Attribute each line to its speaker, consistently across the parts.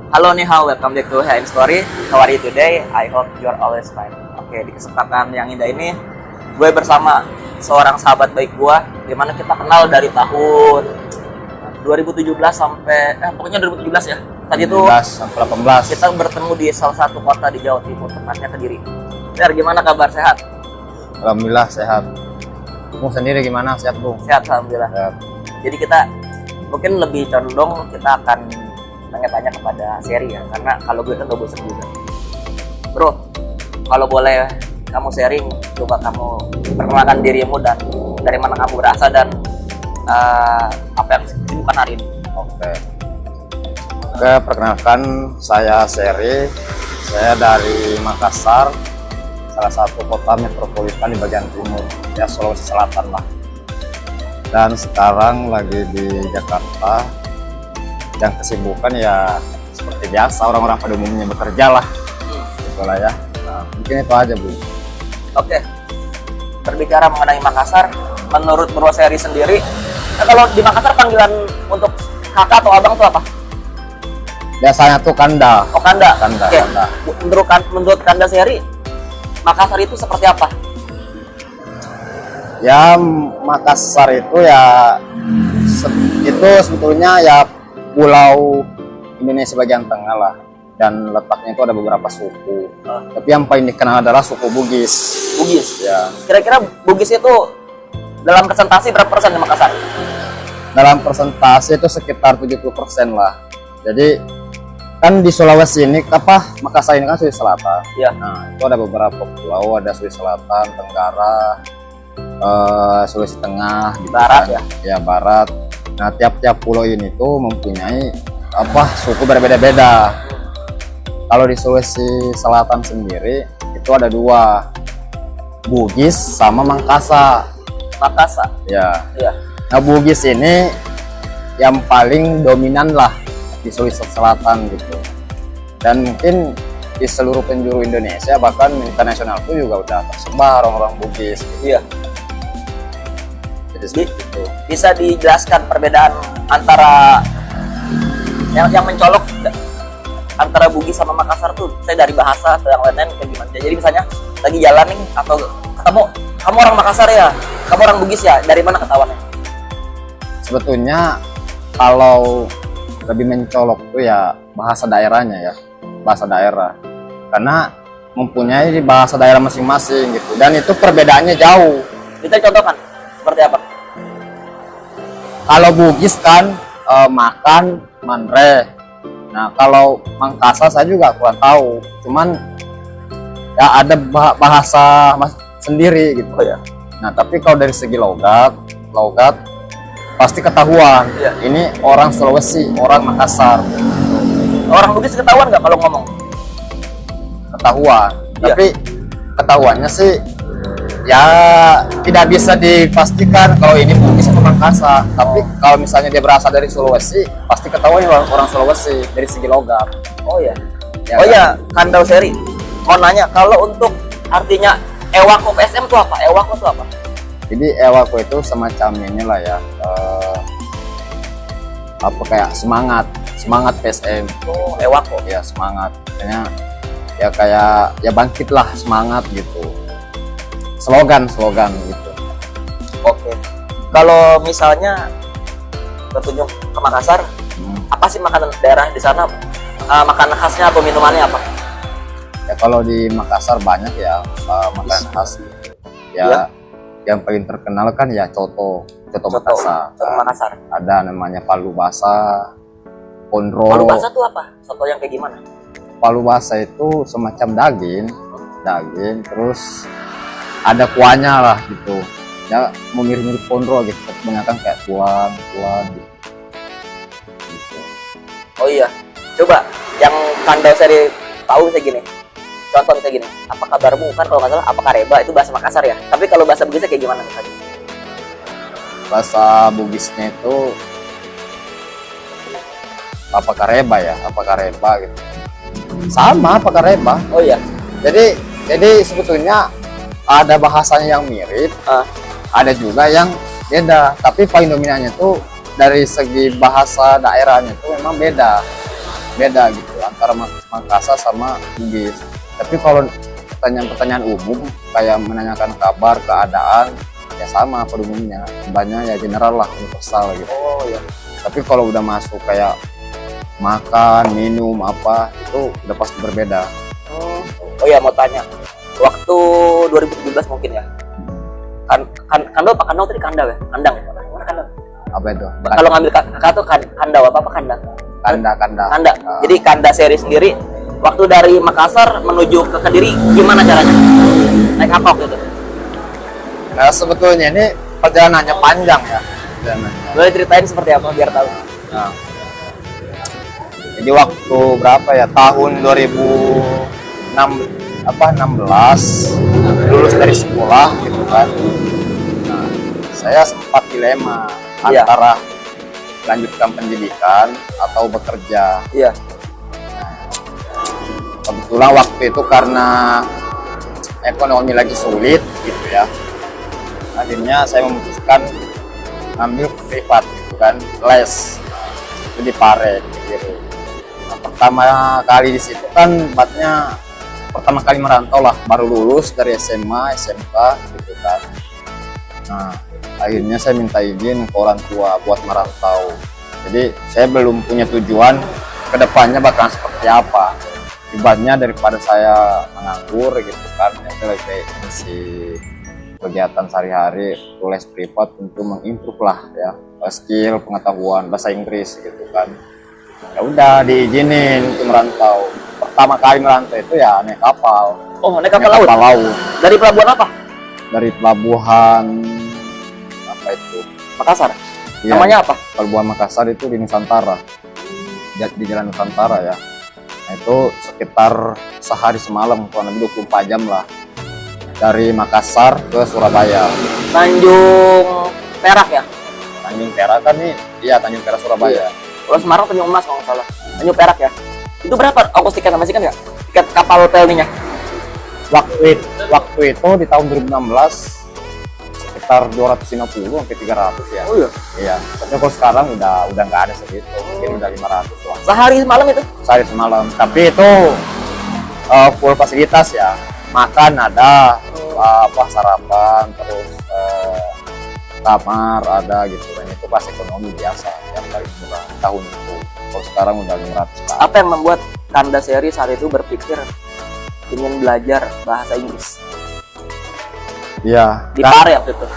Speaker 1: Halo nih, welcome back to HM Story. How are you today? I hope you are always fine. Oke, di kesempatan yang indah ini, gue bersama seorang sahabat baik gue, dimana kita kenal dari tahun 2017 sampai, pokoknya 2017 ya. Tadi itu
Speaker 2: 17 sampai 18.
Speaker 1: kita bertemu di salah satu kota di Jawa Timur, tepatnya Kediri. Der, gimana kabar? Sehat?
Speaker 2: Alhamdulillah sehat. Kamu sendiri gimana? Sehat, Bung?
Speaker 1: Sehat, alhamdulillah.
Speaker 2: Sehat.
Speaker 1: Jadi kita mungkin lebih condong kita akan tanya-tanya kepada Seri ya, karena kalau gue kan udah bosan juga. Bro, kalau boleh kamu sharing, coba kamu perkenalkan dirimu dan dari mana kamu berasal dan apa yang kesibukan hari ini.
Speaker 2: Oke, perkenalkan saya Seri. Saya dari Makassar, salah satu kota metropolitan di bagian timur, ya Sulawesi Selatan lah. Dan sekarang lagi di Jakarta. Yang kesibukan ya seperti biasa orang-orang pada umumnya bekerja lah, itulah ya. Nah, mungkin itu aja, Bu.
Speaker 1: Oke, berbicara mengenai Makassar, menurut Bro Seri sendiri, kalau di Makassar panggilan untuk kakak atau abang tuh apa?
Speaker 2: Biasanya tuh Kanda.
Speaker 1: Oh, Kanda. Oke.
Speaker 2: Kanda.
Speaker 1: Menurut Kanda Seri, Makassar itu seperti apa?
Speaker 2: Ya, Makassar itu ya itu sebetulnya ya pulau Indonesia bagian tengah lah, dan letaknya itu ada beberapa suku. Tapi yang paling dikenal adalah suku Bugis.
Speaker 1: Bugis.
Speaker 2: Ya.
Speaker 1: Kira-kira Bugis itu dalam presentasi berapa persen di Makassar?
Speaker 2: Dalam persentase itu sekitar 70% lah. Jadi kan di Sulawesi ini Makassar ini kan Sulawesi Selatan.
Speaker 1: Iya.
Speaker 2: Nah, itu ada beberapa pulau, ada Sulawesi Selatan, Tenggara, Sulawesi Tengah, gitu
Speaker 1: Barat
Speaker 2: kan.
Speaker 1: ya.
Speaker 2: Ya, Barat. Nah, tiap-tiap pulau ini tuh mempunyai suku berbeda-beda. Kalau di Sulawesi Selatan sendiri itu ada dua, Bugis sama Mangkasa.
Speaker 1: Makassar.
Speaker 2: Ya.
Speaker 1: Iya.
Speaker 2: Nah, Bugis ini yang paling dominan lah di Sulawesi Selatan gitu. Dan mungkin di seluruh penjuru Indonesia, bahkan internasional pun juga udah tersebar orang-orang Bugis.
Speaker 1: Iya.
Speaker 2: Jadi seperti itu.
Speaker 1: Bisa dijelaskan perbedaan antara yang mencolok antara Bugis sama Makassar tuh, saya dari bahasa atau yang lain-lain kayak gimana? Jadi misalnya lagi jalan nih atau ketemu, kamu orang Makassar ya, kamu orang Bugis ya, dari mana ketahuannya?
Speaker 2: Sebetulnya kalau lebih mencolok tuh ya bahasa daerahnya ya, bahasa daerah. Karena mempunyai bahasa daerah masing-masing gitu. Dan itu perbedaannya jauh.
Speaker 1: Kita contohkan seperti apa?
Speaker 2: Kalau Bugis kan makan manre. Nah, kalau Mangkasa saya juga kurang tahu. Cuman ya ada bahasa sendiri gitu.
Speaker 1: Oh ya.
Speaker 2: Nah, tapi kalau dari segi logat pasti ketahuan.
Speaker 1: Iya.
Speaker 2: Ini orang Sulawesi, orang Makassar.
Speaker 1: Orang Bugis ketahuan nggak kalau ngomong?
Speaker 2: Ketahuan.
Speaker 1: Iya.
Speaker 2: Tapi ketahuannya sih ya tidak bisa dipastikan kalau ini Bugis atau Makassar. Tapi kalau misalnya dia berasal dari Sulawesi, pasti ketahuan orang Sulawesi dari segi logat.
Speaker 1: Oh ya.
Speaker 2: Ya,
Speaker 1: Oh
Speaker 2: kan?
Speaker 1: ya, Kandau Seri. Mau nanya, kalau untuk artinya Ewako PSM itu apa? Ewako itu apa?
Speaker 2: Jadi Ewako itu semacam inilah ya, kayak semangat PSM.
Speaker 1: Oh, Ewako.
Speaker 2: Ya, semangat. Kayaknya ya kayak ya bangkitlah semangat gitu. Slogan gitu.
Speaker 1: Oke. Kalau misalnya berkunjung ke Makassar, apa sih makanan daerah di sana? Makanan khasnya atau minumannya apa?
Speaker 2: Ya kalau di Makassar banyak ya makanan khas. Ya,
Speaker 1: Iya.
Speaker 2: yang paling terkenal kan ya coto Makassar.
Speaker 1: Coto Makassar.
Speaker 2: Ada namanya palu basah, konro.
Speaker 1: Palu basah tuh apa? Soto yang kayak gimana?
Speaker 2: Palu basah itu semacam daging terus ada kuahnya lah gitu. Ya mirip-mirip konro gitu, kebanyakan kayak tuan gitu.
Speaker 1: Oh iya. Coba yang Kandau Seri tahu kayak gini. Contoh kayak gini. Apa kabarmu? Kan kalau nggak salah apa kareba itu bahasa Makassar ya. Tapi kalau bahasa Bugisnya kayak gimana misalnya?
Speaker 2: Bahasa Bugisnya itu apa kareba gitu. Sama apa kareba.
Speaker 1: Oh iya.
Speaker 2: Jadi sebetulnya ada bahasanya yang mirip, ada juga yang beda. Tapi paling dominannya tuh dari segi bahasa daerahnya tuh memang beda gitu. antara Makassar sama Bugis. Tapi kalau pertanyaan-pertanyaan umum kayak menanyakan kabar, keadaan, ya sama pada umumnya. Banyak ya general lah, universal gitu.
Speaker 1: Oh iya.
Speaker 2: Tapi kalau udah masuk kayak makan, minum apa, itu udah pasti berbeda.
Speaker 1: Oh iya, mau tanya. Waktu 2017 mungkin ya. Kandau apa kandang tadi kandang ya? Kandang. Mana kandang?
Speaker 2: Apa itu?
Speaker 1: Kalau ngambil kakak tuh kandau apa kandang?
Speaker 2: Kanda.
Speaker 1: Kanda. Jadi Kanda seri sendiri waktu dari Makassar menuju ke Kediri gimana caranya? Naik apa waktu itu?
Speaker 2: Nah, sebetulnya ini perjalanannya panjang ya.
Speaker 1: Boleh ceritain seperti apa biar tahu.
Speaker 2: Nah, jadi waktu berapa ya? Tahun 2016 lulus dari sekolah gitu kan. Nah, saya sempat dilema
Speaker 1: Iya.
Speaker 2: antara lanjutkan pendidikan atau bekerja.
Speaker 1: Iya.
Speaker 2: Kebetulan waktu itu karena ekonomi lagi sulit gitu ya, akhirnya saya memutuskan ngambil privat gitu kan, les itu di Pare gitu. Nah, pertama kali di situ kan tempatnya pertama kali merantau lah, baru lulus dari SMA, SMK gitu kan. Nah, akhirnya saya minta izin ke orang tua buat merantau. Jadi saya belum punya tujuan kedepannya bakalan seperti apa. Ibaratnya daripada saya menganggur gitu kan, saya lagi isi kegiatan sehari-hari, les privat untuk mengimprove lah ya skill, pengetahuan bahasa Inggris gitu kan. Ya udah diizinin untuk merantau. Pertama kali merantau itu ya naik kapal.
Speaker 1: Oh, naik kapal laut.
Speaker 2: Kapal laut.
Speaker 1: Dari pelabuhan apa?
Speaker 2: Dari pelabuhan apa itu?
Speaker 1: Makassar.
Speaker 2: Ya,
Speaker 1: Namanya apa?
Speaker 2: Pelabuhan Makassar itu di Nusantara. Di Jalan Nusantara ya. Nah, itu sekitar sehari semalam, kurang lebih 24 jam lah. Dari Makassar ke Surabaya.
Speaker 1: Tanjung Perak ya?
Speaker 2: Tanjung Perak kan nih, iya Tanjung Perak Surabaya.
Speaker 1: Kalau Semarang Tanjung Emas kalau nggak salah. Tanjung Perak ya? Itu berapa ongkos tiket sama sih kan ya? Tiket kapal pelninya?
Speaker 2: Waktu itu di tahun 2016 sekitar 250 sampai 300 ya.
Speaker 1: Oh iya.
Speaker 2: Iya. Tapi kalau sekarang udah nggak ada segitu, mungkin udah 500 lah.
Speaker 1: Sehari semalam itu?
Speaker 2: Sehari semalam. Tapi itu full fasilitas ya. Makan ada, sarapan, terus kamar ada gitu. Dan itu pas ekonomi biasa yang paling murah tahun itu. Kalau sekarang udah 500 lah.
Speaker 1: Apa yang membuat Kanda Seri saat itu berpikir ingin belajar bahasa Inggris?
Speaker 2: Iya.
Speaker 1: Di Pare waktu itu?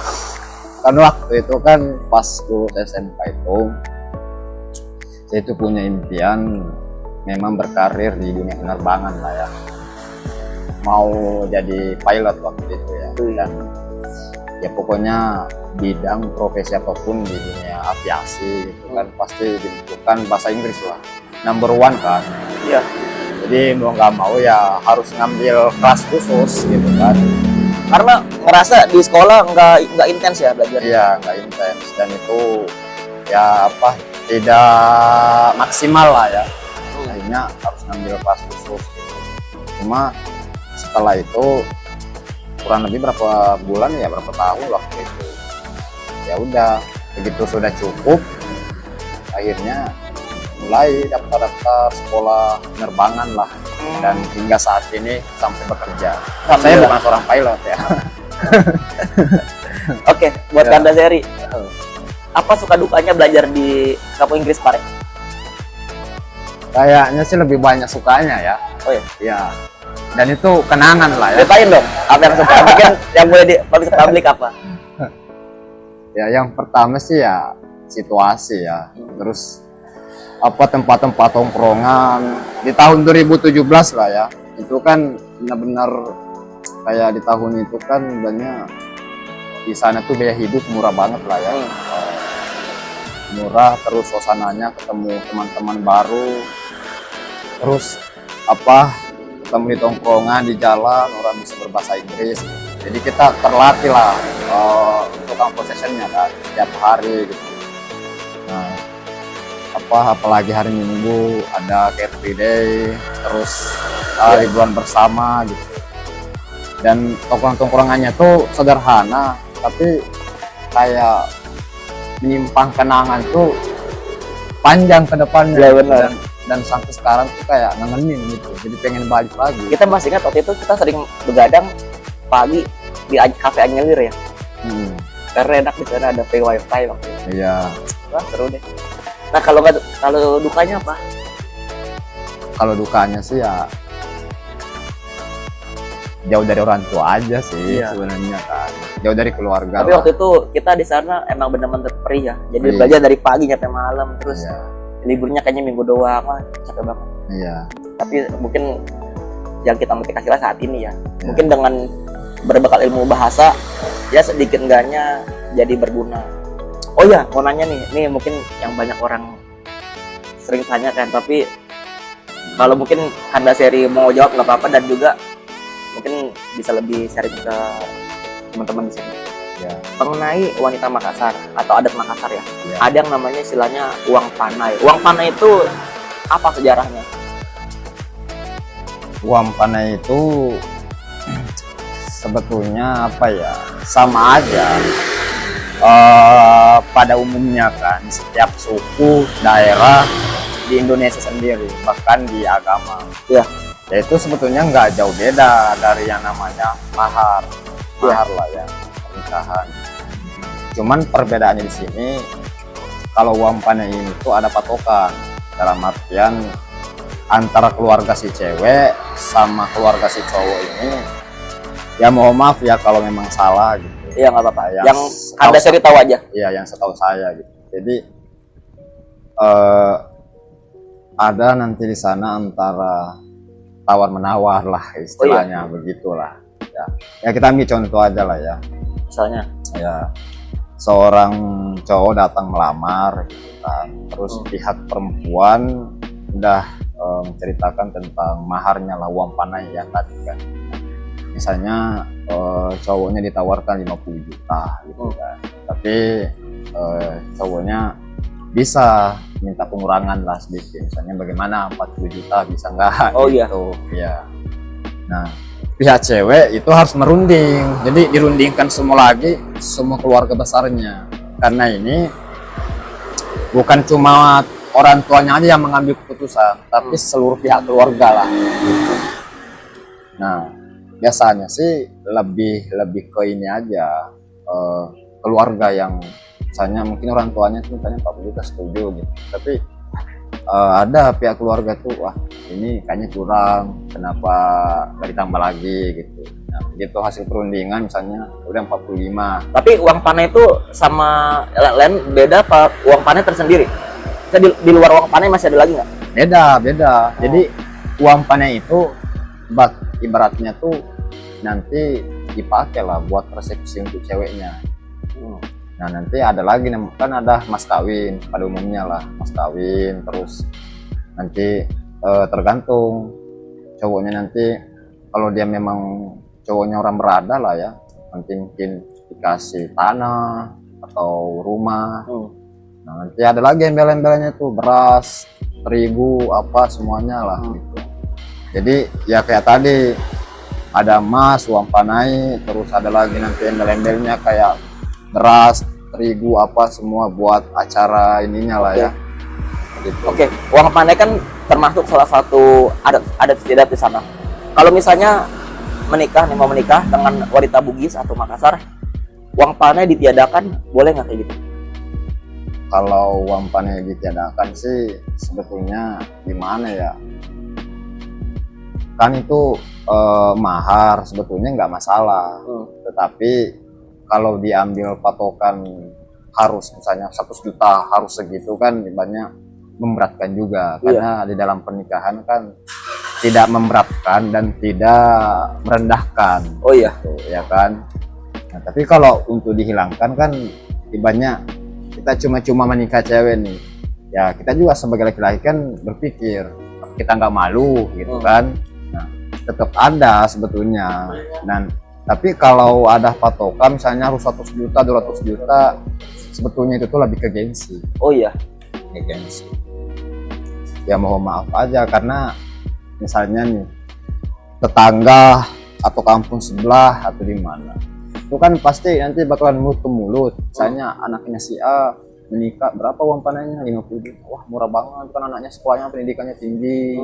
Speaker 2: Kan waktu itu kan pas lulus SMK itu, saya itu punya impian memang berkarir di dunia penerbangan lah ya. Mau jadi pilot waktu itu ya. Dan ya pokoknya bidang profesi apapun di dunia aviasi gitu kan pasti dibutuhkan bahasa Inggris lah. Number one kan.
Speaker 1: Iya.
Speaker 2: Jadi mau nggak mau ya harus ngambil kelas khusus gitu kan.
Speaker 1: Karena ngerasa di sekolah nggak intens ya belajar.
Speaker 2: Iya, nggak intens dan itu ya tidak maksimal lah ya. Akhirnya harus ngambil kelas khusus gitu. Cuma setelah itu kurang lebih berapa bulan ya, berapa tahun waktu itu. Ya udah, begitu sudah cukup, akhirnya mulai daftar sekolah penerbangan lah. Dan hingga saat ini sampai bekerja. Saya bukan seorang pilot ya.
Speaker 1: Oke, buat
Speaker 2: Ya.
Speaker 1: Kanda Seri, apa suka dukanya belajar di kampung Inggris Pare?
Speaker 2: Kayaknya sih lebih banyak sukanya ya.
Speaker 1: Oh ya,
Speaker 2: Ya. Dan itu kenangan lah ya.
Speaker 1: ceritain dong apa yang suka. Mungkin yang boleh di publik apa?
Speaker 2: Ya, yang pertama sih ya situasi ya. Terus tempat-tempat tongkrongan di tahun 2017 lah ya. Itu kan benar-benar kayak di tahun itu kan banyak di sana tuh biaya hidup murah banget lah ya. Murah, terus suasananya ketemu teman-teman baru. Terus ketemu di tongkrongan di jalan orang bisa berbahasa Inggris. Jadi kita terlatih lah untuk conversation-nya kan setiap hari gitu. Nah, apalagi hari Minggu ada Car Free Day, terus liburan bersama gitu. Dan tongkrong-tongkrongannya tuh sederhana, tapi kayak menyimpan kenangan tuh panjang ke depannya.
Speaker 1: Ya, benar.
Speaker 2: dan sampai sekarang tuh kayak ngangenin gitu, jadi pengen balik lagi.
Speaker 1: Kita masih ingat waktu itu kita sering begadang pagi di kafe Anyelir ya, karena enak di sana ada free wifi waktu itu.
Speaker 2: Iya.
Speaker 1: Wah seru deh. Nah kalau dukanya apa?
Speaker 2: Kalau dukanya sih ya jauh dari orang tua aja sih sebenarnya kan, jauh dari keluarga.
Speaker 1: Tapi waktu itu kita di sana emang bener-bener perih ya, jadi belajar dari pagi sampai malam, terus liburnya kayaknya minggu doang, capek banget.
Speaker 2: Iya.
Speaker 1: Tapi mungkin yang kita motivasi saat ini ya, mungkin dengan berbekal ilmu bahasa ya sedikit enggaknya jadi berguna. Oh ya, mau nanya nih mungkin yang banyak orang sering tanya kan, tapi kalau mungkin Anda seri mau jawab nggak apa-apa, dan juga mungkin bisa lebih sharing ke teman-teman di sini.
Speaker 2: Ya.
Speaker 1: Mengenai wanita Makassar atau adat Makassar ya, ada yang namanya istilahnya uang panai. Uang panai itu apa sejarahnya?
Speaker 2: Uang panai itu sebetulnya apa ya, sama aja. Pada umumnya kan setiap suku daerah di Indonesia sendiri, bahkan di agama ya itu sebetulnya nggak jauh beda dari yang namanya mahar lah ya, pernikahan. Cuman perbedaannya di sini, kalau uang panai ini tuh ada patokan, dalam artian antara keluarga si cewek sama keluarga si cowok ini, ya mohon maaf ya kalau memang salah gitu.
Speaker 1: Iya nggak apa-apa. Yang Anda sering tahu aja.
Speaker 2: Iya, yang setahu saya gitu. Jadi ada nanti di sana antara tawar menawar lah istilahnya, begitulah. Ya kita ambil contoh aja lah ya.
Speaker 1: Misalnya.
Speaker 2: Ya, seorang cowok datang melamar, gitu kan. Terus pihak perempuan udah menceritakan tentang maharnya lah, uang panai yang tadi kan. Misalnya cowoknya ditawarkan 50 juta gitu kan, tapi cowoknya bisa minta pengurangan lah sedikit, misalnya bagaimana 40 juta bisa nggak gitu ya. Nah pihak cewek itu harus merunding, jadi dirundingkan semua keluarga besarnya, karena ini bukan cuma orang tuanya aja yang mengambil keputusan, tapi seluruh pihak keluarga lah gitu. Nah biasanya sih lebih ke ini aja, keluarga yang misalnya mungkin orang tuanya tuh misalnya 40 juta setuju gitu, tapi ada pihak keluarga tuh, wah ini kayaknya kurang, kenapa nggak ditambah lagi gitu. Nah begitu hasil perundingan misalnya udah 45.
Speaker 1: Tapi uang panai itu sama lain beda apa uang panai tersendiri? Di luar uang panai masih ada lagi nggak?
Speaker 2: Beda. Jadi uang panai itu ibaratnya tuh nanti dipakai lah buat resepsi untuk ceweknya. Nah nanti ada lagi kan ada mas kawin, pada umumnya lah mas kawin, terus nanti tergantung cowoknya nanti, kalau dia memang cowoknya orang berada lah ya, nanti mungkin dikasih tanah atau rumah. Nah nanti ada lagi embel-embelnya tuh beras, terigu, apa semuanya lah gitu. Jadi ya kayak tadi ada emas, uang panai, terus ada lagi nanti embel-embelnya kayak beras, terigu, apa semua buat acara ininya lah ya. Gitu.
Speaker 1: Oke, uang panai kan termasuk salah satu adat istiadat di sana. Kalau misalnya mau menikah dengan wanita Bugis atau Makassar, uang panai ditiadakan, boleh nggak kayak gitu?
Speaker 2: Kalau uang panai ditiadakan sih sebetulnya gimana ya? Kan itu mahar sebetulnya nggak masalah, tetapi kalau diambil patokan harus misalnya 100 juta harus segitu kan banyak memberatkan juga, karena di dalam pernikahan kan tidak memberatkan dan tidak merendahkan. Oh iya, gitu, ya kan. Nah, tapi kalau untuk dihilangkan kan banyak, kita cuma menikah cewek nih ya, kita juga sebagai laki-laki kan berpikir kita nggak malu gitu kan. Nah tetap ada sebetulnya. Dan tapi kalau ada patokan misalnya harus 100 juta 200 juta, sebetulnya itu tuh lebih ke gengsi. Oh iya, ke gengsi. Ya mohon maaf aja, karena misalnya nih tetangga atau kampung sebelah atau di mana, itu kan pasti nanti bakalan mulut ke mulut. Misalnya anaknya si A menikah, berapa uang panennya? 50 juta. Wah, murah banget, kan anaknya sekolahnya pendidikannya tinggi,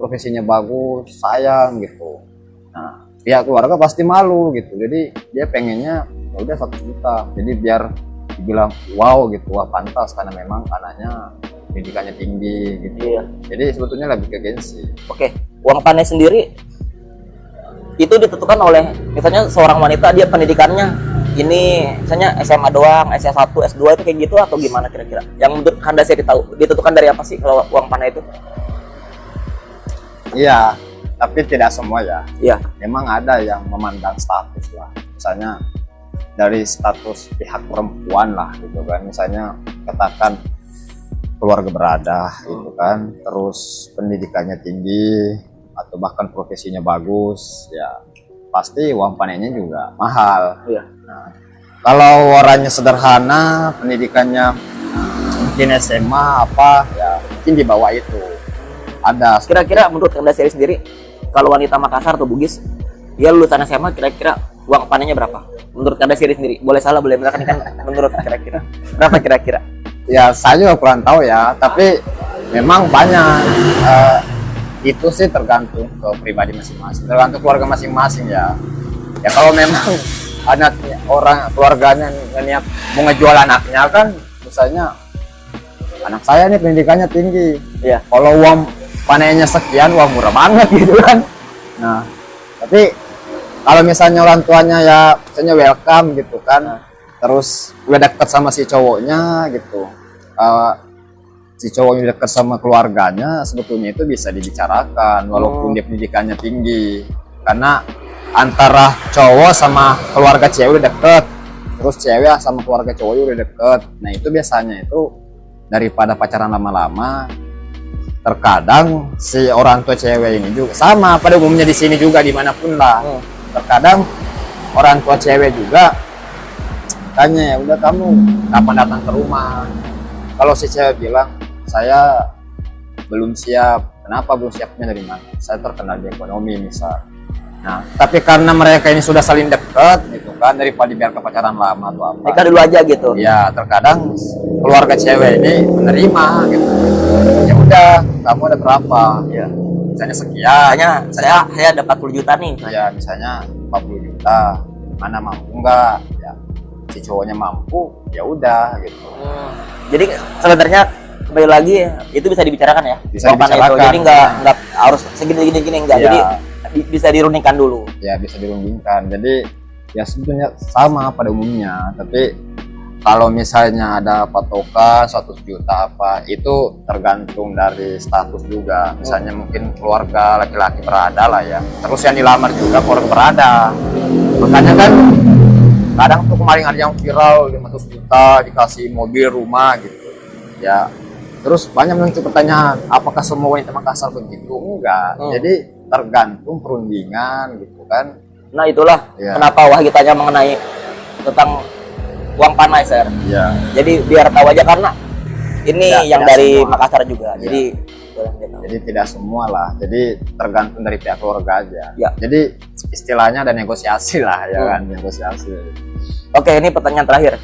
Speaker 2: profesinya bagus, sayang gitu. Nah, pihak keluarga pasti malu gitu. Jadi dia pengennya ya udah 1 juta. Jadi biar dibilang wow gitu, wah pantas karena memang anaknya pendidikannya tinggi gitu.
Speaker 1: Iya.
Speaker 2: Jadi sebetulnya lebih ke gengsi.
Speaker 1: Oke, uang panai sendiri itu ditentukan oleh misalnya seorang wanita dia pendidikannya ini misalnya SMA doang, S1, S2 itu kayak gitu atau gimana kira-kira? Yang menurut Anda saya tahu ditentukan dari apa sih kalau uang panai itu?
Speaker 2: Iya, tapi tidak semua ya.
Speaker 1: Iya.
Speaker 2: Memang ada yang memandang status lah. Misalnya dari status pihak perempuan lah gitu kan. Misalnya katakan keluarga berada gitu kan, terus pendidikannya tinggi atau bahkan profesinya bagus, ya pasti uang panennya juga mahal.
Speaker 1: Iya.
Speaker 2: Nah, kalau orangnya sederhana, pendidikannya mungkin SMA apa, ya mungkin di bawah itu. Ada.
Speaker 1: Kira-kira menurut Anda sendiri kalau wanita Makassar atau Bugis dia lulusan SMA kira-kira uang panennya berapa? Menurut Anda sendiri, boleh salah boleh benar kan menurut kira-kira berapa kira-kira?
Speaker 2: Ya saya juga kurang tahu ya, tapi memang banyak. Itu sih tergantung ke pribadi masing-masing, tergantung keluarga masing-masing ya. Ya kalau memang anak orang keluarganya niat mau ngejual anaknya kan, misalnya anak saya nih pendidikannya tinggi,
Speaker 1: Iya.
Speaker 2: kalau uang panennya sekian, wah murah banget gitu kan. Nah, tapi kalau misalnya orang tuanya ya misalnya welcome gitu kan, terus udah deket sama si cowoknya gitu, si cowoknya dekat sama keluarganya, sebetulnya itu bisa dibicarakan walaupun dia pendidikannya tinggi, karena antara cowok sama keluarga cewek udah deket, terus cewek sama keluarga cowok udah deket. Nah itu biasanya itu daripada pacaran lama-lama, terkadang si orang tua cewek ini juga sama, pada umumnya di sini juga dimanapun lah, terkadang orang tua cewek juga tanya, ya udah kamu kapan datang ke rumah. Kalau si cewek bilang saya belum siap, kenapa belum siapnya dari mana? Saya terkenal di ekonomi misal. Nah, tapi karena mereka ini sudah saling dekat gitu kan, daripada biar pacaran lama atau apa.
Speaker 1: Nikah dulu aja gitu.
Speaker 2: Ya, terkadang keluarga cewek ini menerima gitu. Ya udah, kamu ada berapa? Ya, misalnya sekian.
Speaker 1: Saya dapat 40 juta nih.
Speaker 2: Ya, misalnya 40 juta. Mana mampu enggak? Ya, si cowoknya mampu, ya udah gitu.
Speaker 1: Jadi sebenarnya kembali lagi itu bisa dibicarakan ya.
Speaker 2: Bisa
Speaker 1: uang panai
Speaker 2: dibicarakan.
Speaker 1: itu. Jadi nggak harus segini enggak.
Speaker 2: Ya.
Speaker 1: Jadi bisa dirundingkan dulu.
Speaker 2: Ya bisa dirundingkan. Jadi ya sebetulnya sama pada umumnya, tapi kalau misalnya ada patokan 100 juta apa, itu tergantung dari status juga. Misalnya mungkin keluarga laki-laki berada lah ya, terus yang dilamar juga keluarga berada. Makanya kan kadang tuh kemarin ada yang viral 500 juta dikasih mobil, rumah gitu ya. Terus banyak muncul pertanyaan, apakah semua wanita Makassar begitu? Enggak. Jadi tergantung perundingan gitu kan.
Speaker 1: Nah itulah kenapa Wahyu tanya mengenai tentang uang panai, Sir.
Speaker 2: Iya.
Speaker 1: Jadi biar tahu aja, karena ini yang dari semua. Makassar juga.
Speaker 2: Ya. Jadi tidak semua lah. Jadi tergantung dari pihak keluarga aja.
Speaker 1: Ya.
Speaker 2: Jadi istilahnya ada negosiasi lah ya kan, negosiasi.
Speaker 1: Oke, ini pertanyaan terakhir.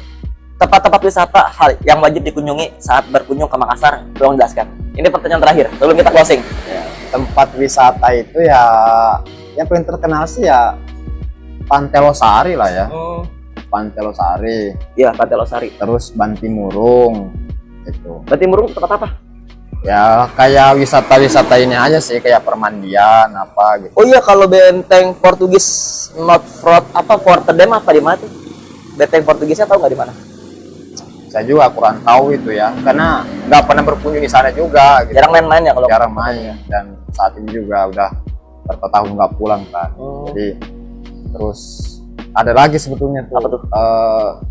Speaker 1: Tempat-tempat wisata hal yang wajib dikunjungi saat berkunjung ke Makassar, tolong jelaskan. Ini pertanyaan terakhir sebelum kita closing.
Speaker 2: Ya. Tempat wisata itu ya yang paling terkenal sih ya Pantai Losari lah ya. Pantai Losari.
Speaker 1: Iya, Pantai Losari.
Speaker 2: Terus Bantimurung itu.
Speaker 1: Bantimurung tempat apa?
Speaker 2: Ya kayak wisata-wisata ini aja sih, kayak permandian apa gitu.
Speaker 1: Oh iya, kalau benteng Portugis Fort Terdem apa di mana tuh? Benteng Portugisnya tahu nggak di mana?
Speaker 2: Saya juga kurang tahu itu ya, karena nggak pernah berkunjung di sana juga. Gitu.
Speaker 1: Jarang main-main ya kalau.
Speaker 2: Jarang main, dan saat ini juga udah berapa tahun nggak pulang kan. Jadi terus ada lagi sebetulnya tuh,
Speaker 1: apa tuh?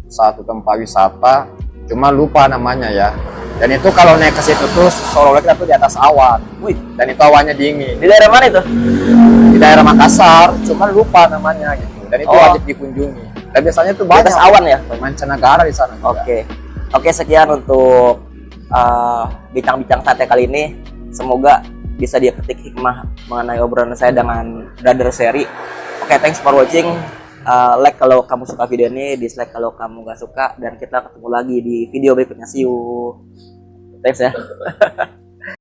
Speaker 2: Satu tempat wisata, cuma lupa namanya ya. Dan itu kalau naik ke situ tuh seolah-olah kita tuh di atas awan.
Speaker 1: Wih,
Speaker 2: dan itu awannya dingin.
Speaker 1: Di daerah mana itu?
Speaker 2: Di daerah Makassar, cuma lupa namanya gitu. Dan itu wajib dikunjungi. Dan biasanya tuh banyak
Speaker 1: di atas awan ya,
Speaker 2: mancanegara di sana.
Speaker 1: Oke, sekian untuk bincang-bincang santai kali ini. Semoga bisa dia petik hikmah mengenai obrolan saya dengan Brother Seri. Oke, thanks for watching. like kalau kamu suka video ini, dislike kalau kamu gak suka, dan kita ketemu lagi di video berikutnya. See you. Thanks ya.